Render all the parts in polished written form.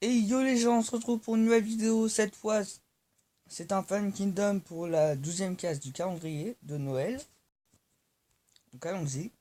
Et yo les gens, on se retrouve pour une nouvelle vidéo. Cette fois, c'est un Fan Kingdom pour la 12e case du calendrier de Noël. Donc allons-y.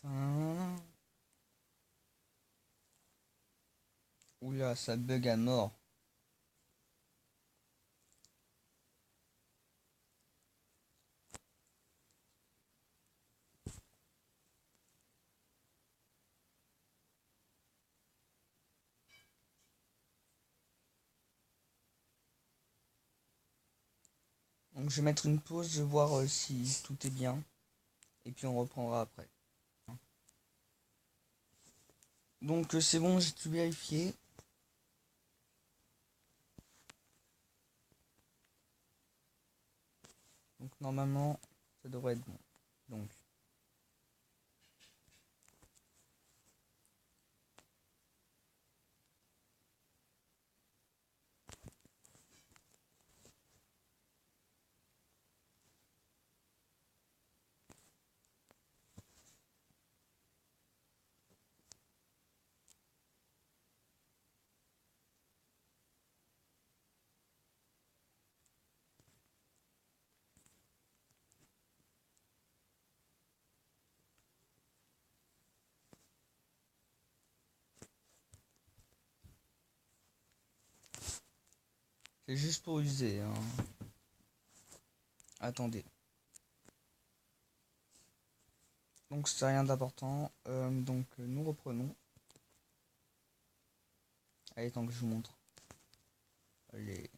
Tadam. Oula, ça bug à mort. Donc je vais mettre une pause, je vais voir si tout est bien. Et puis on reprendra après. Donc c'est bon, j'ai tout vérifié. Donc normalement, ça devrait être bon. Donc, c'est juste pour user, hein. Attendez. Donc c'est rien d'important. Nous reprenons. Allez, tant que je vous montre. Allez.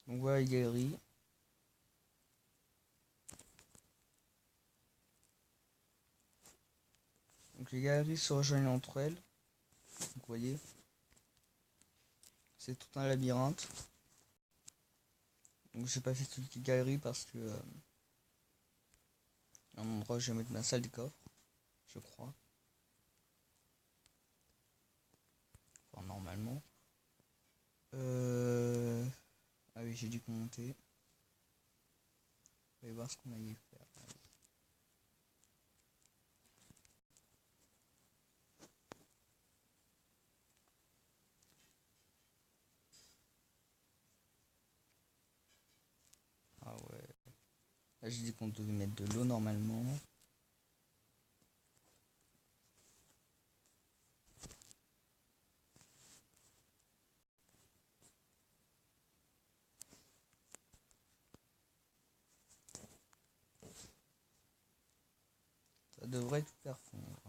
Donc voilà les galeries. Donc les galeries se rejoignent entre elles. Donc, vous voyez, c'est tout un labyrinthe. Donc j'ai pas fait toutes les galeries parce que à un endroit où je vais mettre ma salle des coffres, je crois. Enfin normalement. Ah oui, j'ai dû commenter. On va voir ce qu'on a y faire. Ah ouais. Là j'ai dit qu'on devait mettre de l'eau normalement. Ça devrait tout faire fondre.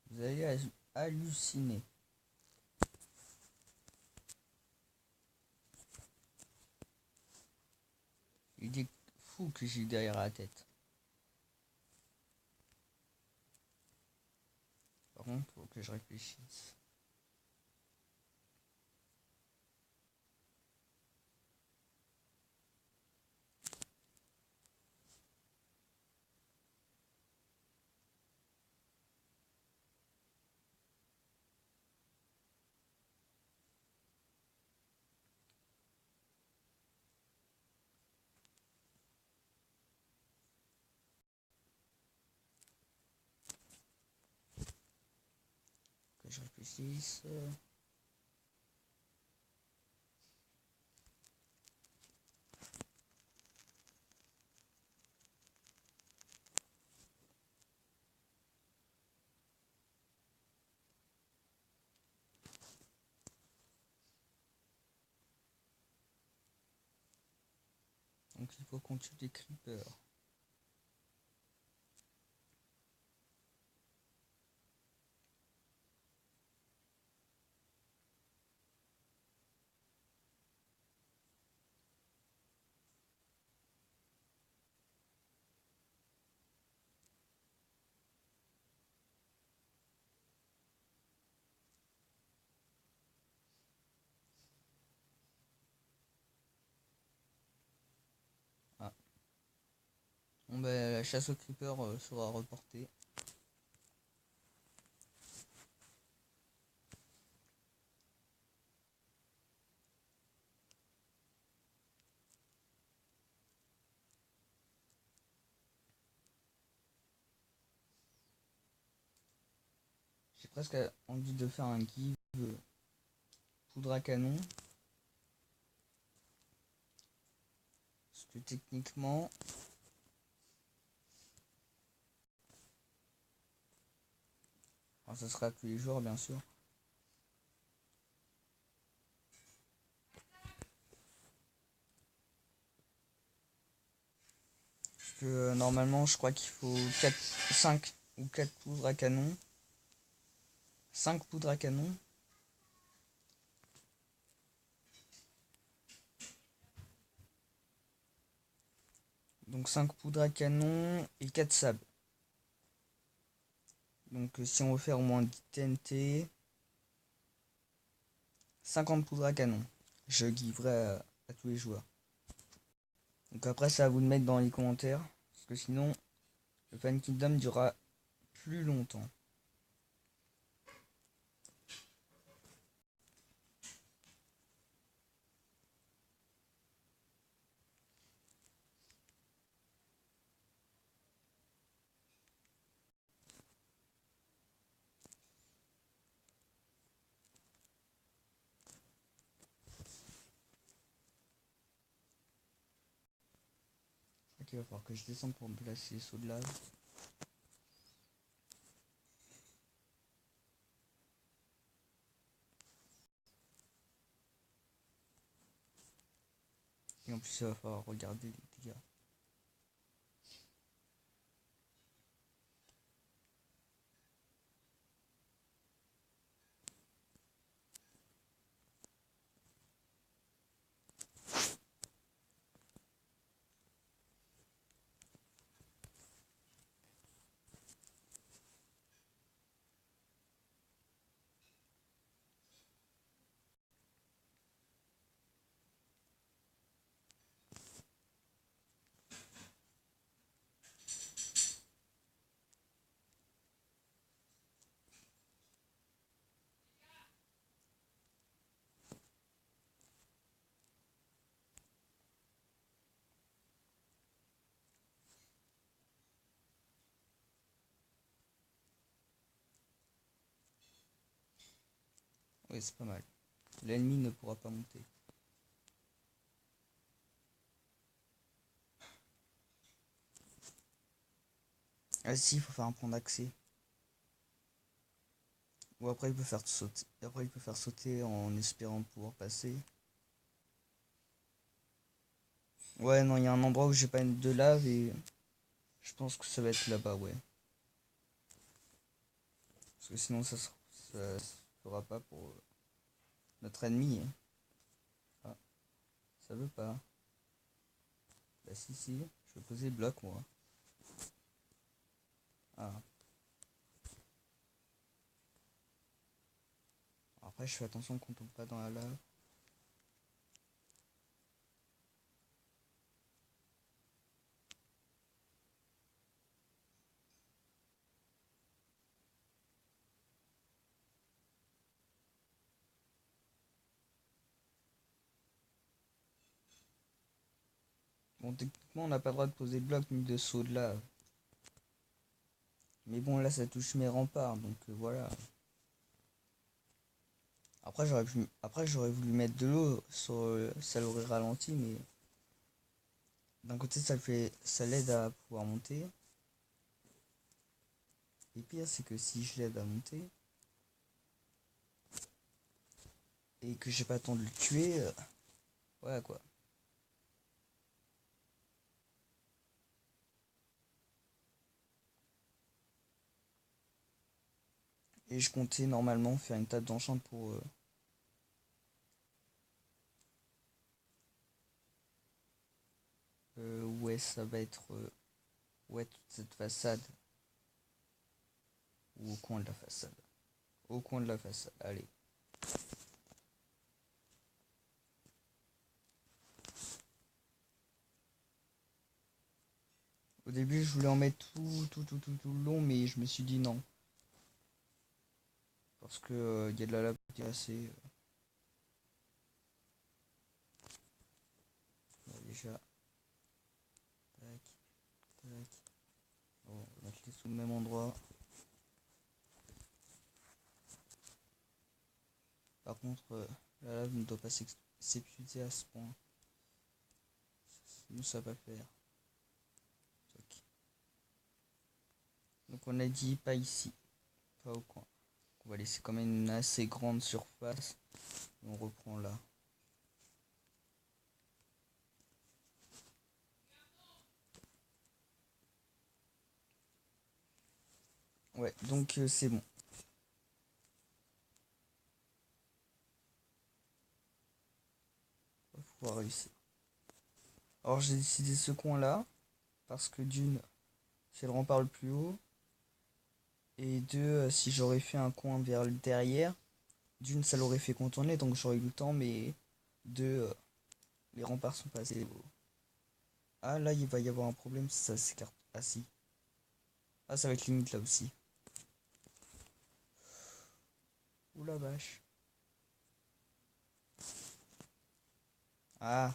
Vous allez halluciner. Il est fou que j'ai derrière la tête. Par contre, faut que je réfléchisse. Que je réfléchisse. Donc il faut qu'on tue des creepers. Ah. Bon ben la chasse aux creepers sera reportée. J'ai presque envie de faire un give poudre à canon. Parce que techniquement... Enfin, ça sera tous les jours bien sûr. Parce que normalement je crois qu'il faut 5 ou 4 poudres à canon. 5 poudres à canon. Donc 5 poudres à canon et 4 sables. Donc si on veut faire au moins 10 TNT, 50 poudres à canon. Je giverai à tous les joueurs. Donc après c'est à vous de mettre dans les commentaires. Parce que sinon le Fan Kingdom durera plus longtemps. Ok, il va falloir que je descende pour me placer les sauts de lave. Et en plus il va falloir regarder les dégâts. Oui, c'est pas mal. L'ennemi ne pourra pas monter. Ah si, il faut faire un point d'accès. Ou après il peut faire sauter. Après il peut faire sauter en espérant pouvoir passer. Ouais non, il y a un endroit où j'ai pas de lave et je pense que ça va être là-bas, ouais. Parce que sinon ça se fera pas pour notre ennemi. Ah, ça veut pas. Bah si, je vais poser bloc moi. Ah. Après je fais attention qu'on tombe pas dans la lave. Bon techniquement on n'a pas le droit de poser de bloc ni de saut de lave. Mais bon là ça touche mes remparts donc voilà. Après j'aurais voulu mettre de l'eau sur ça l'aurait ralenti mais d'un côté ça l'aide à pouvoir monter. Et pire c'est que si je l'aide à monter et que j'ai pas le temps de le tuer, voilà quoi. Et je comptais normalement faire une table d'enchant pour... ouais, ça va être... ouais, toute cette façade. Ou au coin de la façade. Au coin de la façade, allez. Au début, je voulais en mettre tout le long, mais je me suis dit non. Parce que y a de la lave qui est assez... déjà... Tac, tac. Bon, on va mettre les sous le même endroit. Par contre, la lave ne doit pas s'épuiser à ce point. Sinon, ça va pas faire. Tac. Donc on a dit pas ici, pas au coin. On va laisser quand même une assez grande surface. On reprend là. Ouais, donc c'est bon. On va pouvoir réussir. Alors j'ai décidé ce coin là. Parce que d'une, c'est le rempart le plus haut. Et deux, si j'aurais fait un coin vers le derrière, d'une, ça l'aurait fait contourner, donc j'aurais eu le temps, mais deux, les remparts sont pas assez hauts. Ah là, il va y avoir un problème si ça s'écarte. Ah si. Ah, ça va être limite là aussi. Ouh la vache. Ah.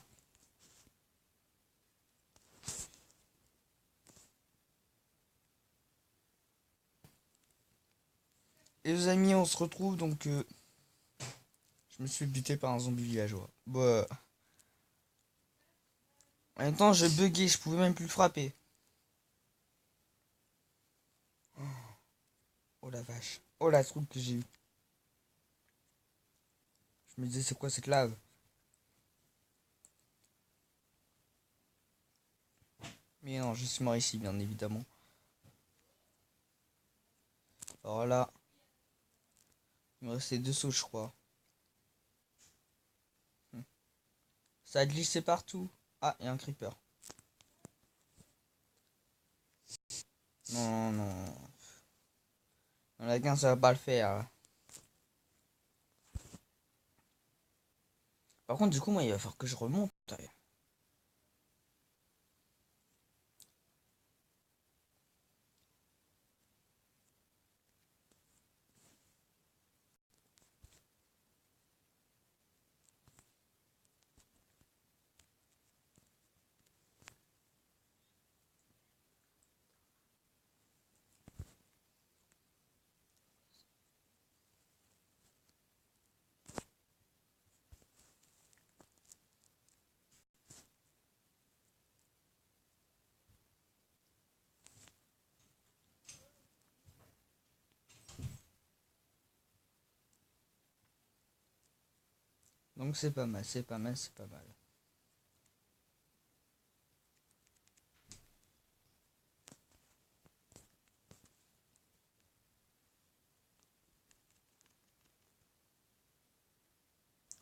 Et les amis, on se retrouve donc... je me suis buté par un zombie villageois. Bah... En même temps, je buguais, je pouvais même plus le frapper. Oh la vache. Oh la troupe que j'ai eu. Je me disais, c'est quoi cette lave? Mais non, je suis mort ici, bien évidemment. Alors là, il me restait deux sauts, je crois. Ça a glissé partout. Ah, il y a un creeper. Non, non, non. Dans la 15, ça va pas le faire. Par contre, du coup, moi, il va falloir que je remonte. Donc c'est pas mal, c'est pas mal, c'est pas mal.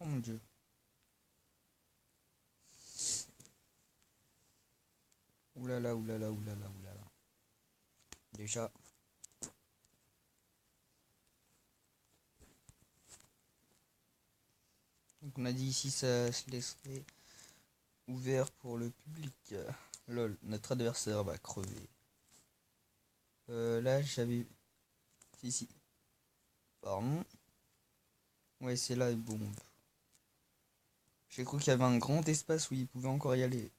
Oh mon dieu. Oulala, oulala, oulala, oulala. Déjà. Donc on a dit ici ça se laisserait ouvert pour le public. Lol, notre adversaire va crever. Là j'avais... Si, si. Pardon. Ouais, c'est là, bon. J'ai cru qu'il y avait un grand espace où il pouvait encore y aller.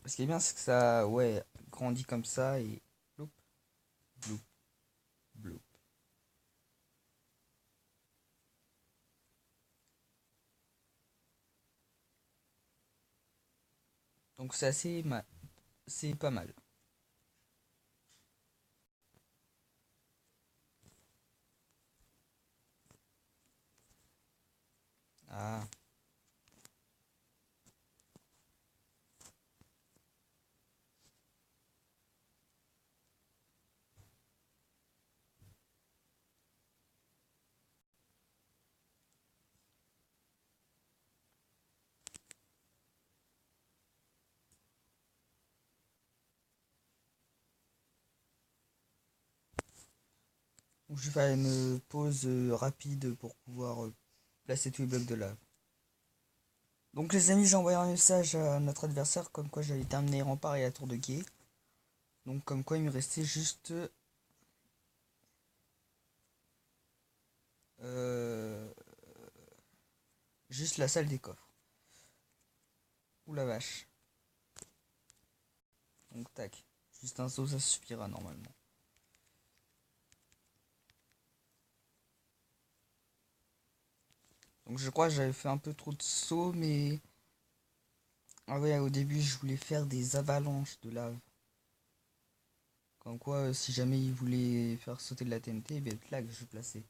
Ce qui est bien, c'est que ça, ouais, grandit comme ça et... Bloup, bloup, bloup. Donc c'est assez mal. C'est pas mal. Ah. Donc je vais faire une pause rapide pour pouvoir placer tous les blocs de lave. Donc les amis, j'ai envoyé un message à notre adversaire comme quoi j'allais terminer rempart et la tour de guet. Donc comme quoi il me restait juste juste la salle des coffres. Ouh la vache. Donc tac. Juste un saut, ça suffira normalement. Donc je crois que j'avais fait un peu trop de sauts, mais... Ah ouais, au début je voulais faire des avalanches de lave. Comme quoi, si jamais il voulait faire sauter de la TNT, eh bien là que je plaçais.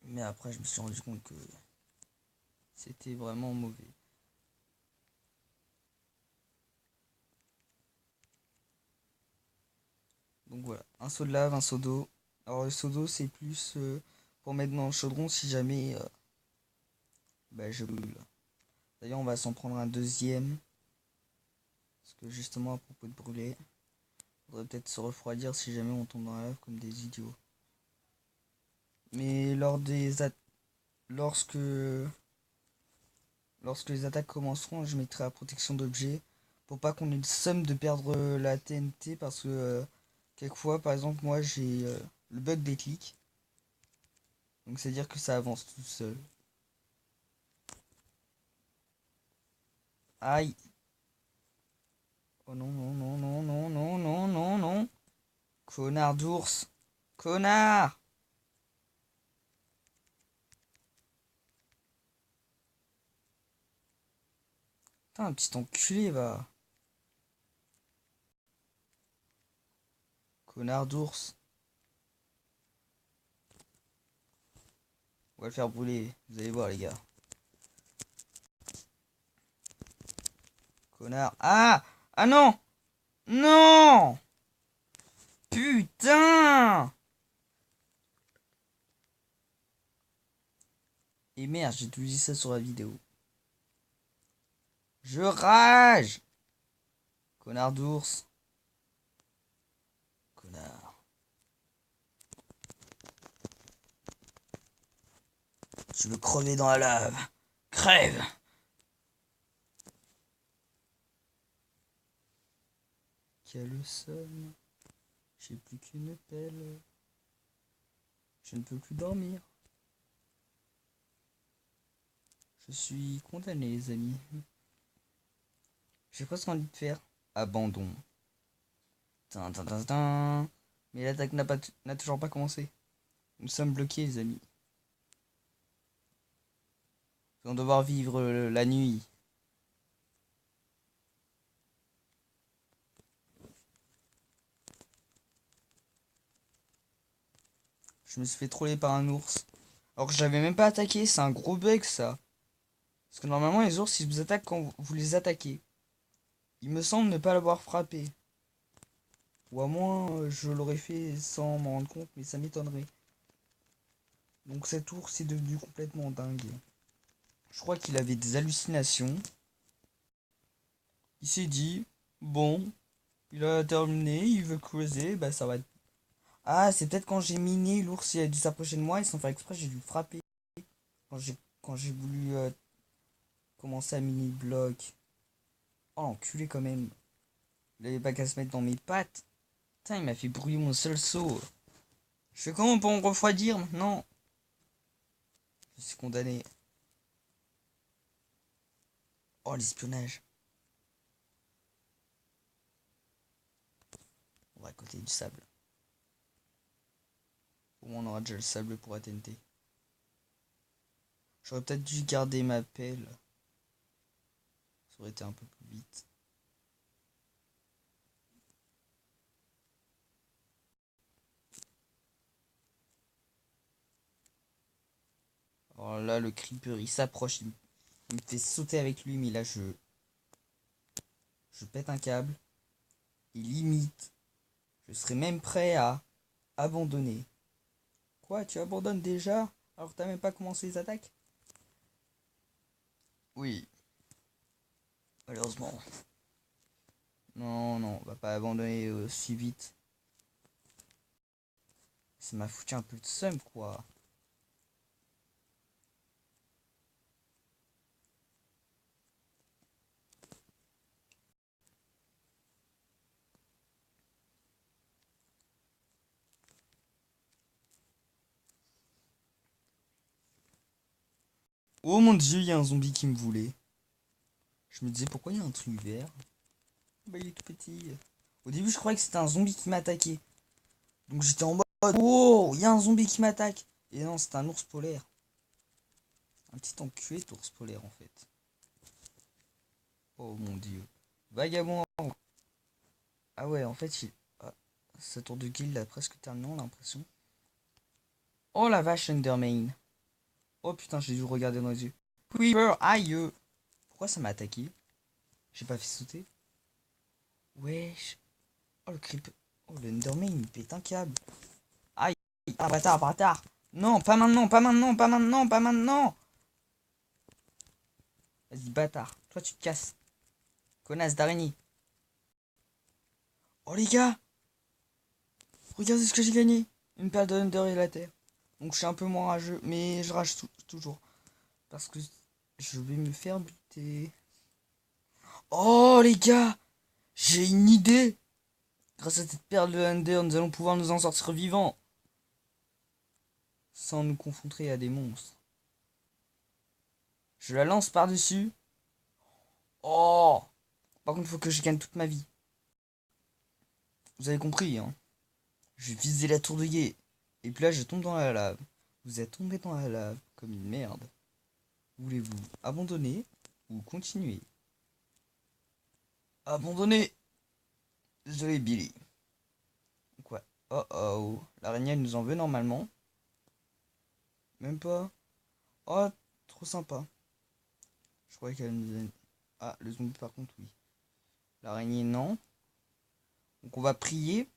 Mais après je me suis rendu compte que c'était vraiment mauvais. Donc voilà, un seau de lave, un seau d'eau. Alors le seau d'eau c'est plus pour mettre dans le chaudron si jamais je brûle. D'ailleurs on va s'en prendre un deuxième. Parce que justement à propos de brûler, faudrait peut-être se refroidir si jamais on tombe dans la lave comme des idiots. Mais lorsque les attaques commenceront, je mettrai la protection d'objets pour pas qu'on ait le seum de perdre la TNT parce que quelquefois par exemple moi j'ai le bug des clics. Donc c'est à dire que ça avance tout seul. Aïe. Oh non non non non non non non non non. Connard d'ours. Connard. Putain, un petit enculé va. Connard d'ours. On va le faire brûler. Vous allez voir les gars. Connard. Ah. Ah non. Non. Putain. Et merde, j'ai tout dit ça sur la vidéo. Je rage. Connard d'ours. Connard. Tu veux crever dans la lave. Crève. Quel somme. J'ai plus qu'une pelle. Je ne peux plus dormir. Je suis condamné, les amis. J'ai presque envie de faire abandon. Tin, tin, tin, tin. Mais l'attaque n'a toujours pas commencé. Nous sommes bloqués, les amis. Nous allons devoir vivre la nuit. Je me suis fait troller par un ours. Alors que j'avais même pas attaqué, c'est un gros bug ça. Parce que normalement les ours ils vous attaquent quand vous les attaquez. Il me semble ne pas l'avoir frappé. Ou à moins je l'aurais fait sans m'en rendre compte, mais ça m'étonnerait. Donc cet ours est devenu complètement dingue. Je crois qu'il avait des hallucinations. Il s'est dit, bon, il a terminé, il veut creuser, bah ça va être... Ah, c'est peut-être quand j'ai miné, l'ours il a dû s'approcher de moi, et sans faire exprès, j'ai dû le frapper. Quand j'ai voulu commencer à miner le bloc. Oh l'enculé quand même. Il avait pas qu'à se mettre dans mes pattes. Putain, il m'a fait brûler mon seul seau. Je fais comment pour me refroidir maintenant? Je suis condamné. Oh l'espionnage. On va côté du sable. Au moins on aura déjà le sable pour la TNT. J'aurais peut-être dû garder ma pelle. Ça aurait été un peu plus vite. Alors là, le creeper il s'approche, il me fait sauter avec lui, mais là je pète un câble. Et limite, je serais même prêt à abandonner. Quoi, tu abandonnes déjà? Alors que t'as même pas commencé les attaques? Oui, malheureusement. Non, non, on va pas abandonner aussi vite. Ça m'a foutu un peu de seum, quoi. Oh mon dieu, il y a un zombie qui me voulait. Je me disais pourquoi il y a un truc vert. Bah il est tout petit. Au début je croyais que c'était un zombie qui m'attaquait. Donc j'étais en mode oh il y a un zombie qui m'attaque. Et non c'était un ours polaire. Un petit enculé d'ours polaire en fait. Oh mon dieu. Vagabond. Ah ouais en fait ah, sa tour de guilde a presque terminé on a l'impression. Oh la vache Enderman. Oh putain j'ai dû regarder dans les yeux. Creeper aïe. Pourquoi ça m'a attaqué? J'ai pas fait sauter. Wesh. Oh le creep. Oh le Enderman il pète un câble. Aïe. Ah bâtard, bâtard. Non, pas maintenant, pas maintenant, pas maintenant, pas maintenant. Vas-y bâtard. Toi tu te casses. Connasse d'araignée. Oh les gars. Regardez ce que j'ai gagné. Une paire de Under et la terre. Donc je suis un peu moins rageux. Mais je rage toujours. Parce que je vais me faire buter. Oh les gars. J'ai une idée. Grâce à cette paire de Under, nous allons pouvoir nous en sortir vivants. Sans nous confronter à des monstres. Je la lance par-dessus. Oh! Par contre, il faut que je gagne toute ma vie. Vous avez compris, hein? Je vais viser la tour de guet. Et puis là, je tombe dans la lave. Vous êtes tombé dans la lave comme une merde. Voulez-vous abandonner ou continuer? Abandonner! Désolé, Billy. Quoi? Oh oh. L'araignée, elle nous en veut normalement. Même pas. Oh, trop sympa. Je croyais qu'elle nous... Ah, le zombie par contre, oui. L'araignée, non. Donc on va prier.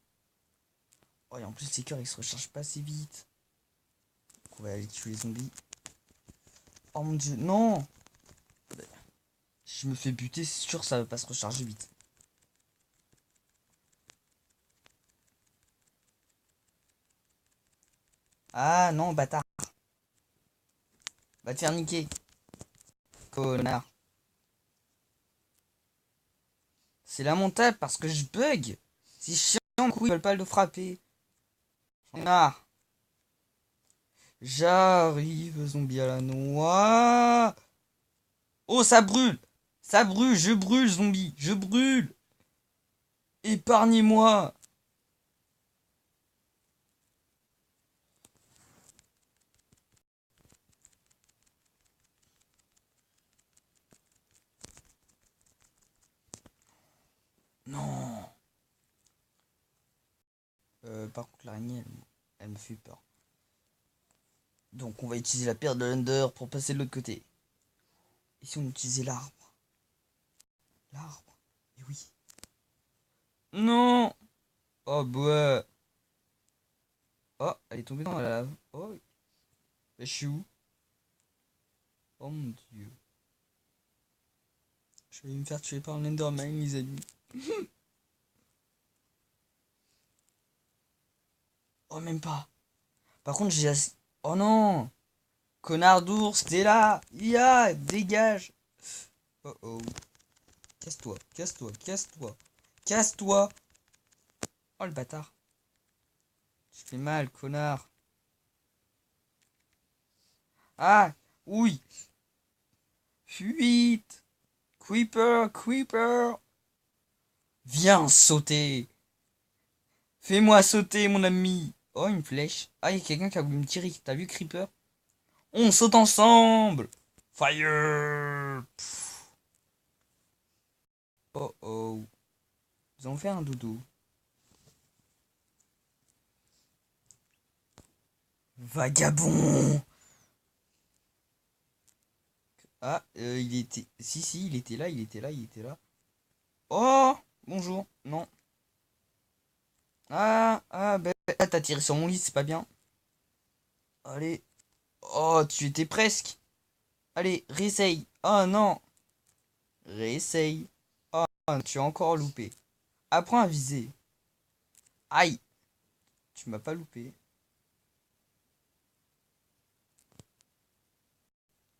Oh, et en plus, les cœurs, ils se rechargent pas assez vite. Donc on va aller tuer les zombies. Oh mon dieu, non! Si je me fais buter, c'est sûr ça va pas se recharger vite. Ah non, bâtard. Va te faire niquer. Connard. C'est lamentable parce que je bug. C'est chiant, du coup, ils veulent pas le frapper. J'en ai marre. J'arrive, zombie à la noix. Oh, ça brûle! Ça brûle, je brûle, zombie, je brûle! Épargnez-moi! Non! Par contre, l'araignée, elle me fait peur. Donc, on va utiliser la paire de l'Under pour passer de l'autre côté. Et si on utilisait l'arbre? L'arbre? Et oui. Non! Oh, bah. Oh, elle est tombée dans la lave. Oh, je suis où? Oh mon dieu. Je vais me faire tuer par un Enderman, les amis. Oh, même pas. Par contre, j'ai assez... Oh non! Connard d'ours, t'es là! Ya, dégage! Oh oh. Casse-toi, casse-toi, casse-toi. Casse-toi! Oh le bâtard. Je fais mal, connard. Ah! Oui! Fuite! Creeper, creeper! Viens sauter! Fais-moi sauter, mon ami! Oh, une flèche. Ah, il y a quelqu'un qui a voulu me tirer. T'as vu, creeper? On saute ensemble! Fire! Pff. Oh oh. Nous allons faire un dodo. Vagabond! Ah, il était... Si, si, il était là, il était là, il était là. Oh! Bonjour. Non. Ben... Ah, t'as tiré sur mon lit, c'est pas bien. Allez. Oh, tu étais presque. Allez, réessaye. Oh non. Réessaye. Oh, tu as encore loupé. Apprends à viser. Aïe. Tu m'as pas loupé.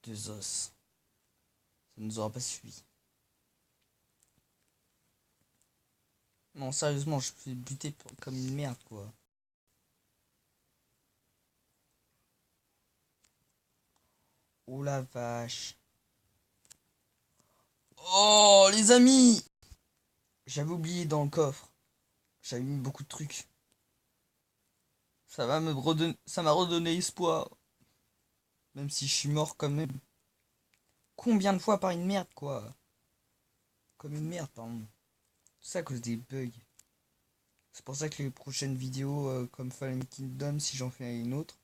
2 os. Ça nous aura pas suffi. Non, sérieusement, je suis buté comme une merde, quoi. Oh la vache. Oh, les amis! J'avais oublié dans le coffre. J'avais mis beaucoup de trucs. Ça m'a redonné espoir. Même si je suis mort quand même. Combien de fois par une merde, quoi? Comme une merde, pardon. Tout ça à cause des bugs. C'est pour ça que les prochaines vidéos, comme Fallen Kingdom, si j'en fais une autre,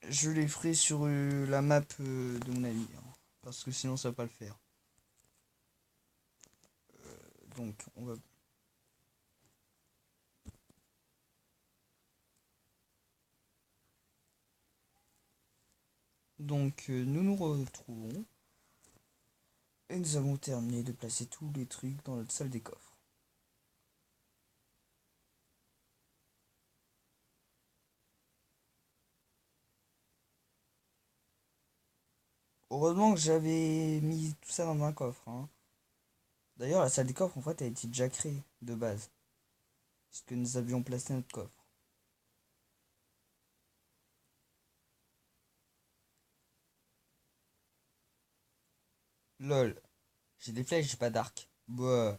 je les ferai sur la map de mon ami. Hein, parce que sinon, ça va pas le faire. Donc, on va... Donc, nous nous retrouvons. Et nous avons terminé de placer tous les trucs dans notre salle des coffres. Heureusement que j'avais mis tout ça dans un coffre. Hein. D'ailleurs, la salle des coffres, en fait, a été déjà créée de base. Parce que nous avions placé notre coffre. Lol. J'ai des flèches, j'ai pas d'arc. Bah.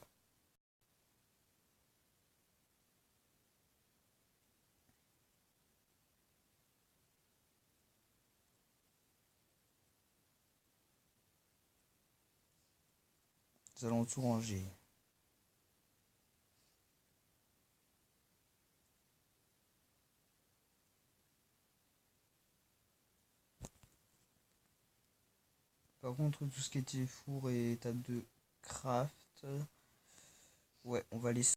Nous allons tout ranger. Par contre, tout ce qui était four et table de craft. Ouais, on va laisser.